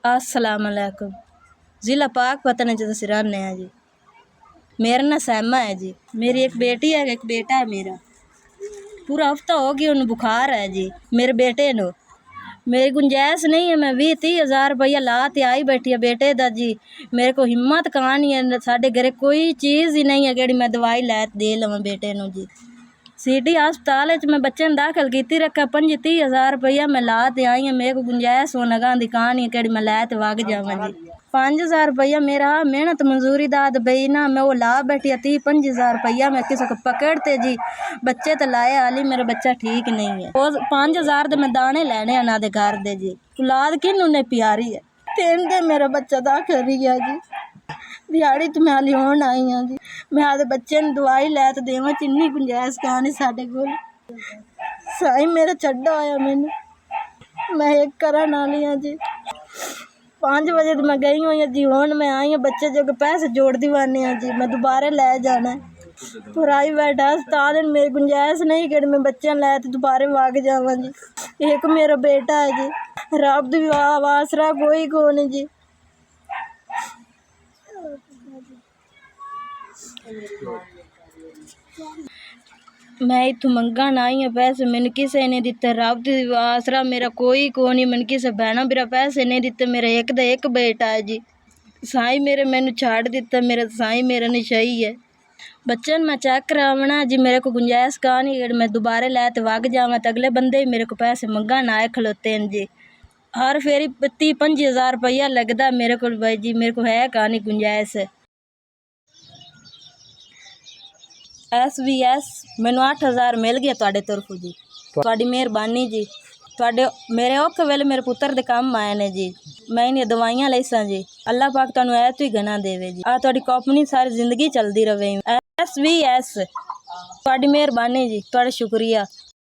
अस्सलाम वालेकुम। ज़िला पाकपतन च तुसीं रहने हैं जी। मेरा नाम सैमा है जी। मेरी एक बेटी है, एक बेटा है मेरा। पूरा हफ्ता हो गया उन्हें बुखार है जी मेरे बेटे नो। मेरी गुंजाइश नहीं है, मैं 20-30 हज़ार रुपया ला ते आई बैठी है बेटे दा जी। मेरे को हिम्मत कहानी है, साढ़े घरे कोई चीज़ ही नहीं है कि मैं दवाई लै दे लवां बेटे नो जी। सिटी हस्पताल मैं बच्चे दाखिल की रखा, 25-30 हज़ार रुपया मैं ला ते आई हाँ। मेरे को गुंजाइश होना गांधी कहानी है कि मैं लै ते वग जावां जी। 5,000 रुपया मेरा मेहनत मजदूरी दा बई ना, मैं वो ला बैठी 30-35 हज़ार रुपया मैं किसी को पकड़ते जी। बच्चे तो लाए हाली मेरा बच्चा ठीक नहीं है। वो 5,000 दे मैं दाने लैने हैं ना दे घर दे जी। औलाद किन्नू ने प्यारी है तेन दे मेरा बच्चा दाखिल रही है जी। दिहाड़ी तो मैं हाली होन आई हाँ जी। मैं आदे बच्चे ने दवाई लै ते देवां, इन्नी गुंजाइश कहानी साढ़े कोल। साईं मेरा छड्डा होया मैनू, मैं एक करन वाली हाँ जी। 5 बजे तो मैं गई हुई जी, हुण मैं आई हाँ। बच्चे जो पैसे जोड़ दीवानी हाँ जी, मैं दोबारा लै जाना है प्राइवेट हस्पताल। मेरी गुंजाइश नहीं कि मैं बच्चे लै ते दोबारा वग जावां जी। एक मेरा बेटा है जी, रब दी आसरा कोई को नहीं जी। मैं इतों मंगन आई हाँ पैसे, मैंने किसी ने दिते। रब दी आसरा मेरा कोई को नहीं, मैंने किसी भैन बिरा पैसे नहीं दिते। मेरा एक दा एक बेटा है जी। साईं मेरे मैनू छाड़ दिता, मेरा साईं मेरा नशाई है। बच्चन मैं चेक करावना जी। मेरे को गुंजाइश कहानी अगर मैं दोबारा लै ते वग जावां तो अगले बंदे ही मेरे को पैसे मंगन आए खलोते हैं जी। हर फेरी 30-35 हज़ार रुपया लगदा मेरे को भाई जी। मेरे को है कहानी गुंजाइश। SVS मैनू 8,000 मिल गया तुहाडे तरफों जी। तुहाडी मेहरबानी जी। तुहाडे मेरे औखे वेले मेरे पुत्र दे काम आए ने जी। मैं इन्हें दवाइयां लईसां जी। अल्लाह पाक तुहानू ऐ तो ही गना देवे जी। तुहाडी कंपनी सारी जिंदगी चलदी रवे। SVS तुहाडी मेहरबानी जी, तुहाडा शुक्रिया।